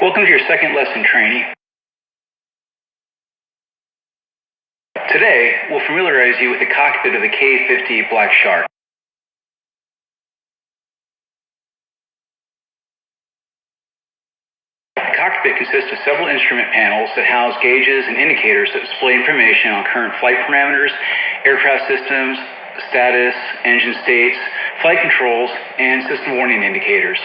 Welcome to your second lesson training. Today, we'll familiarize you with the cockpit of the K-50 Black Shark. The cockpit consists of several instrument panels that house gauges and indicators that display information on current flight parameters, aircraft systems, status, engine states, flight controls, and system warning indicators.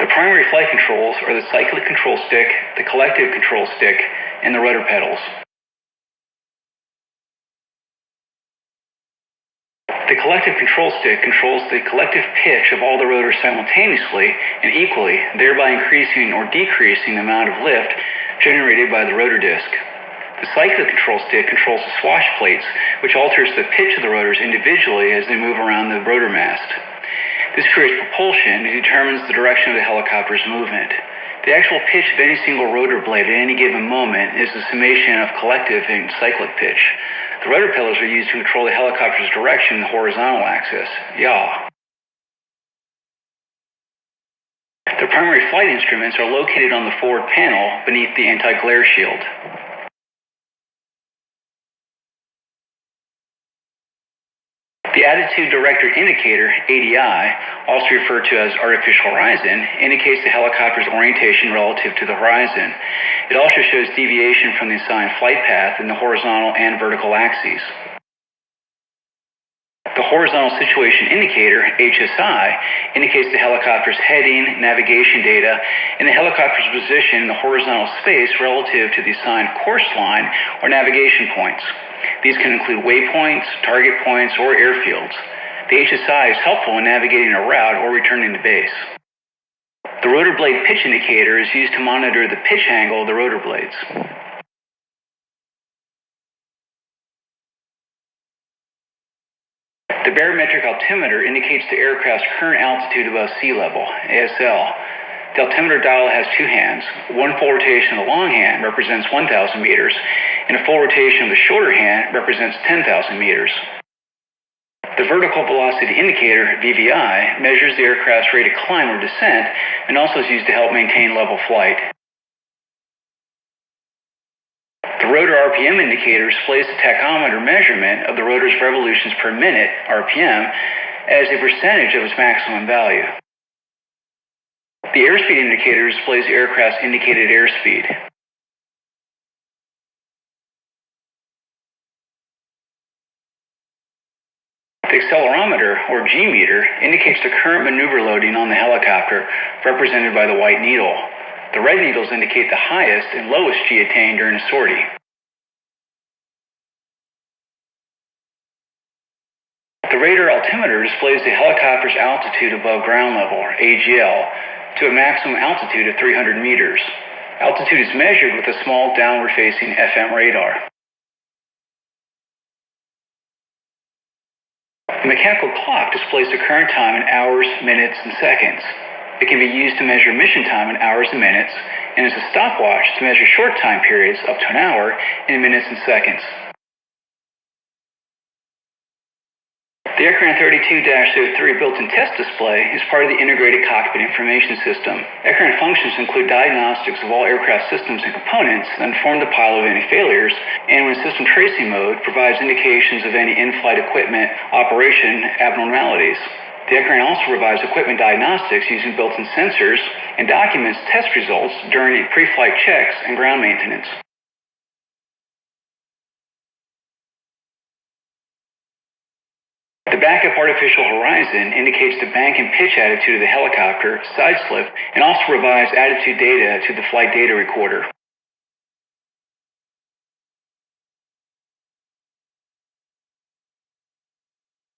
The primary flight controls are the cyclic control stick, the collective control stick, and the rotor pedals. The collective control stick controls the collective pitch of all the rotors simultaneously and equally, thereby increasing or decreasing the amount of lift generated by the rotor disc. The cyclic control stick controls the swash plates, which alters the pitch of the rotors individually as they move around the rotor mast. This creates propulsion and determines the direction of the helicopter's movement. The actual pitch of any single rotor blade at any given moment is the summation of collective and cyclic pitch. The rotor pedals are used to control the helicopter's direction in the horizontal axis, yaw. The primary flight instruments are located on the forward panel beneath the anti-glare shield. The Attitude Director Indicator, ADI, also referred to as artificial horizon, indicates the helicopter's orientation relative to the horizon. It also shows deviation from the assigned flight path in the horizontal and vertical axes. The Horizontal Situation Indicator, HSI, indicates the helicopter's heading, navigation data, and the helicopter's position in the horizontal space relative to the assigned course line or navigation points. These can include waypoints, target points, or airfields. The HSI is helpful in navigating a route or returning to base. The rotor blade pitch indicator is used to monitor the pitch angle of the rotor blades. The Barometric Altimeter indicates the aircraft's current altitude above sea level, ASL. The altimeter dial has two hands. One full rotation of the long hand represents 1,000 meters, and a full rotation of the shorter hand represents 10,000 meters. The Vertical Velocity Indicator, VVI, measures the aircraft's rate of climb or descent and also is used to help maintain level flight. The Rotor Rpm Indicator displays the tachometer measurement of the rotor's revolutions per minute, RPM, as a percentage of its maximum value. The Airspeed Indicator displays the aircraft's indicated airspeed. The accelerometer, or G-meter, indicates the current maneuver loading on the helicopter, represented by the white needle. The red needles indicate the highest and lowest G attained during a sortie. The radar altimeter displays the helicopter's altitude above ground level, or AGL, to a maximum altitude of 300 meters. Altitude is measured with a small downward-facing FM radar. The mechanical clock displays the current time in hours, minutes, and seconds. It can be used to measure mission time in hours and minutes, and is a stopwatch to measure short time periods up to an hour in minutes and seconds. The R22 built-in test display is part of the Integrated Cockpit Information System. ECRAN functions include diagnostics of all aircraft systems and components that inform the pilot of any failures, and when system tracing mode provides indications of any in-flight equipment operation abnormalities. The ECRAN also provides equipment diagnostics using built-in sensors and documents test results during pre-flight checks and ground maintenance. The backup artificial horizon indicates the bank and pitch attitude of the helicopter, side slip, and also provides attitude data to the flight data recorder.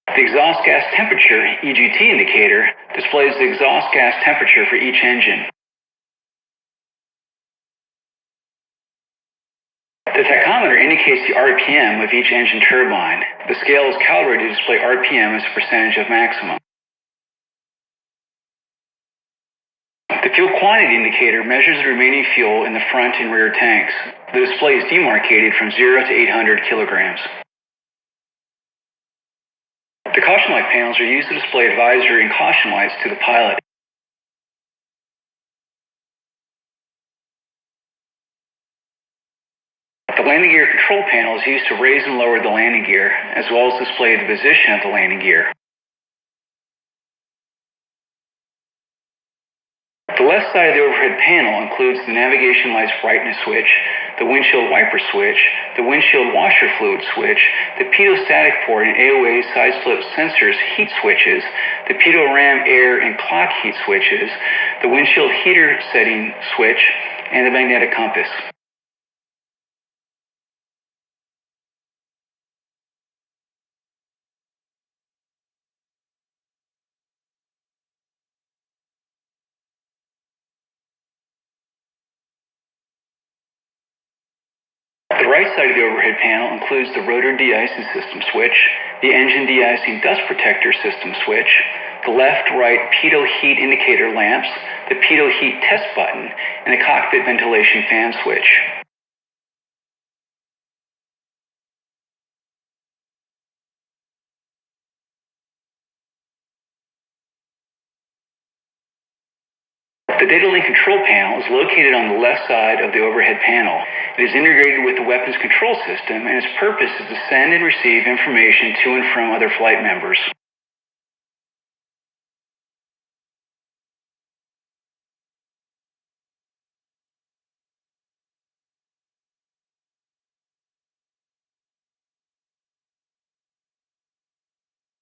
The exhaust gas temperature, EGT indicator, displays the exhaust gas temperature for each engine. The tachometer indicates the RPM of each engine turbine. The scale is calibrated to display RPM as a percentage of maximum. The fuel quantity indicator measures the remaining fuel in the front and rear tanks. The display is demarcated from 0 to 800 kilograms. The caution light panels are used to display advisory and caution lights to the pilot. The landing gear control panel is used to raise and lower the landing gear, as well as display the position of the landing gear. The left side of the overhead panel includes the navigation lights brightness switch, the windshield wiper switch, the windshield washer fluid switch, the pitot-static port and AOA side slip sensors heat switches, the pitot-ram air and clock heat switches, the windshield heater setting switch, and the magnetic compass. The right side of the overhead panel includes the rotor de-icing system switch, the engine de-icing dust protector system switch, the left-right pitot heat indicator lamps, the pitot heat test button, and the cockpit ventilation fan switch. The data link control panel is located on the left side of the overhead panel. It is integrated with the weapons control system, and its purpose is to send and receive information to and from other flight members.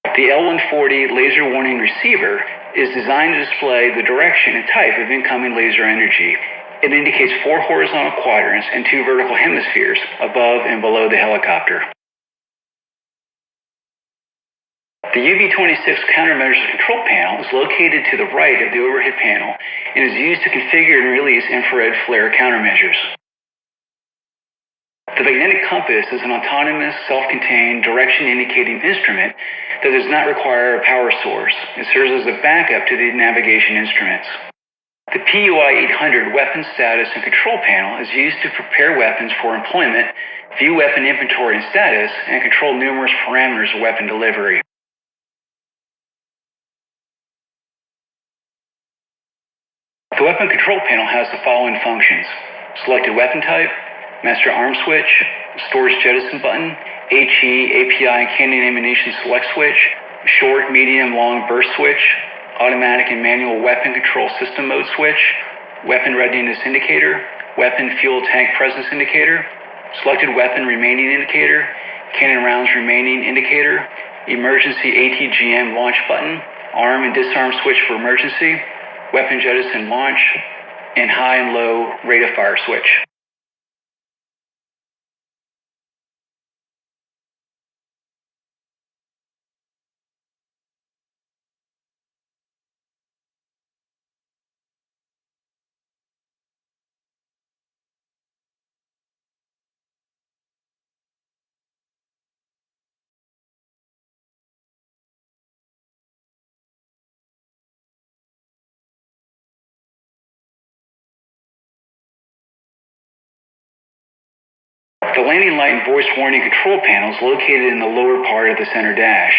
The L140 laser warning receiver is designed to display the direction and type of incoming laser energy. It indicates 4 horizontal quadrants and 2 vertical hemispheres above and below the helicopter. The UV-26 countermeasures control panel is located to the right of the overhead panel and is used to configure and release infrared flare countermeasures. The magnetic compass is an autonomous, self-contained, direction-indicating instrument that does not require a power source. It serves as a backup to the navigation instruments. The PUI 800 Weapons Status and Control Panel is used to prepare weapons for employment, view weapon inventory and status, and control numerous parameters of weapon delivery. The Weapon Control Panel has the following functions: selected weapon type, master arm switch, storage jettison button, HE, API, and cannon ammunition select switch, short, medium, long burst switch, automatic and manual weapon control system mode switch, weapon readiness indicator, weapon fuel tank presence indicator, selected weapon remaining indicator, cannon rounds remaining indicator, emergency ATGM launch button, arm and disarm switch for emergency, weapon jettison launch, and high and low rate of fire switch. The landing light and voice warning control panel is located in the lower part of the center dash.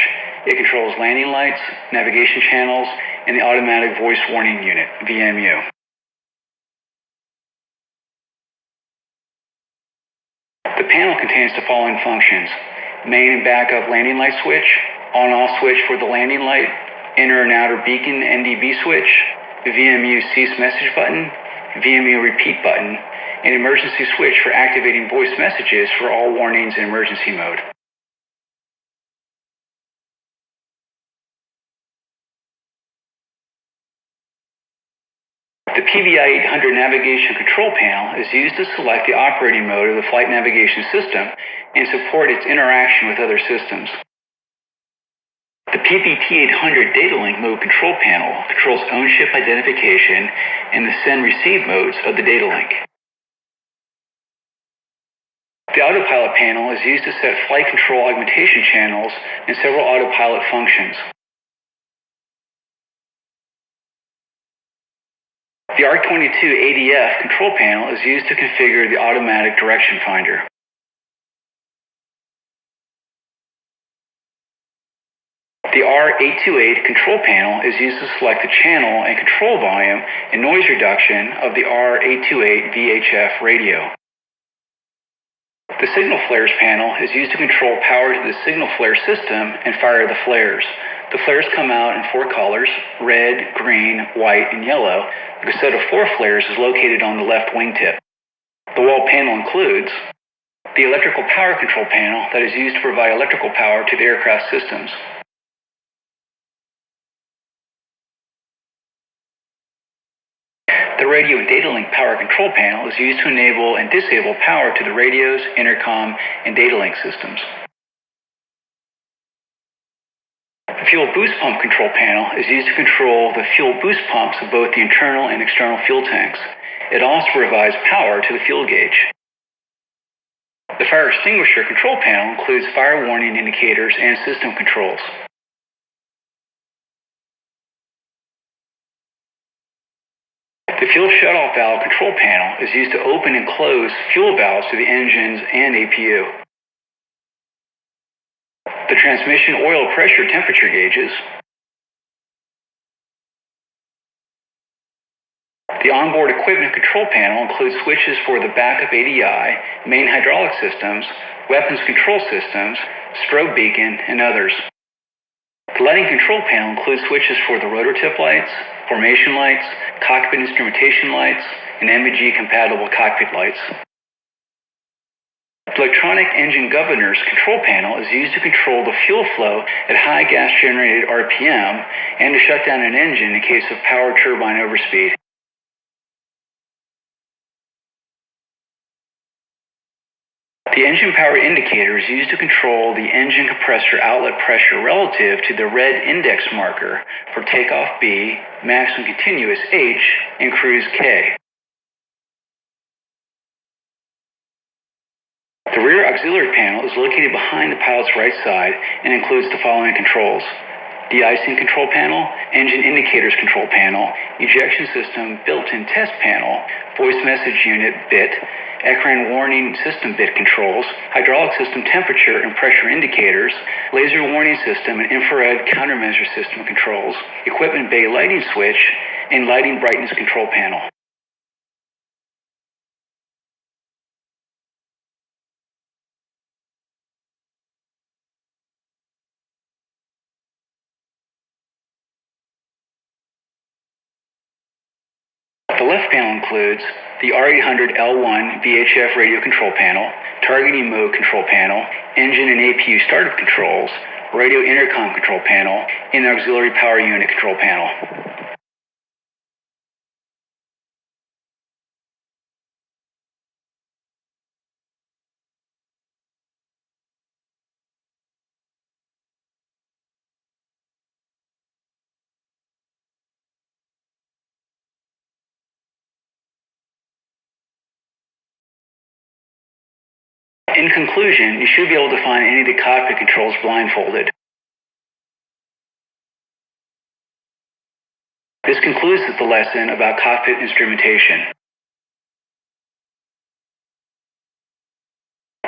It controls landing lights, navigation channels, and the automatic voice warning unit, VMU. The panel contains the following functions: main and backup landing light switch, on-off switch for the landing light, inner and outer beacon NDB switch, VMU cease message button, VMU repeat button, an emergency switch for activating voice messages for all warnings in emergency mode. The PVI 800 navigation control panel is used to select the operating mode of the flight navigation system and support its interaction with other systems. The PVT 800 data link mode control panel controls ownership identification and the send-receive modes of the data link. The Autopilot Panel is used to set flight control augmentation channels and several autopilot functions. The R22 Adf Control Panel is used to configure the automatic direction finder. The R828 control panel is used to select the channel and control volume and noise reduction of the R828 VHF radio. The signal flares panel is used to control power to the signal flare system and fire the flares. The flares come out in 4 colors: red, green, white, and yellow. The cassette of 4 flares is located on the left wingtip. The wall panel includes the electrical power control panel that is used to provide electrical power to the aircraft systems. The radio and data link power control panel is used to enable and disable power to the radios, intercom, and data link systems. The fuel boost pump control panel is used to control the fuel boost pumps of both the internal and external fuel tanks. It also provides power to the fuel gauge. The fire extinguisher control panel includes fire warning indicators and system controls. The fuel shutoff valve control panel is used to open and close fuel valves to the engines and APU. The transmission oil pressure temperature gauges. The onboard equipment control panel includes switches for the backup ADI, main hydraulic systems, weapons control systems, strobe beacon, and others. The lighting control panel includes switches for the rotor tip lights, formation lights, cockpit instrumentation lights, and MBG-compatible cockpit lights. The electronic engine governors control panel is used to control the fuel flow at high gas-generated RPM and to shut down an engine in case of power turbine overspeed. The engine power indicator is used to control the engine compressor outlet pressure relative to the red index marker for takeoff B, maximum continuous H, and cruise K. The rear auxiliary panel is located behind the pilot's right side and includes the following controls: de-icing control panel, engine indicators control panel, ejection system built-in test panel, voice message unit bit, ecran warning system bit controls, hydraulic system temperature and pressure indicators, laser warning system and infrared countermeasure system controls, equipment bay lighting switch, and lighting brightness control panel. The left panel includes the R800L1 VHF radio control panel, targeting mode control panel, engine and APU startup controls, radio intercom control panel, and auxiliary power unit control panel. In conclusion, you should be able to find any of the cockpit controls blindfolded. This concludes the lesson about cockpit instrumentation.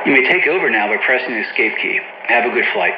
You may take over now by pressing the escape key. Have a good flight.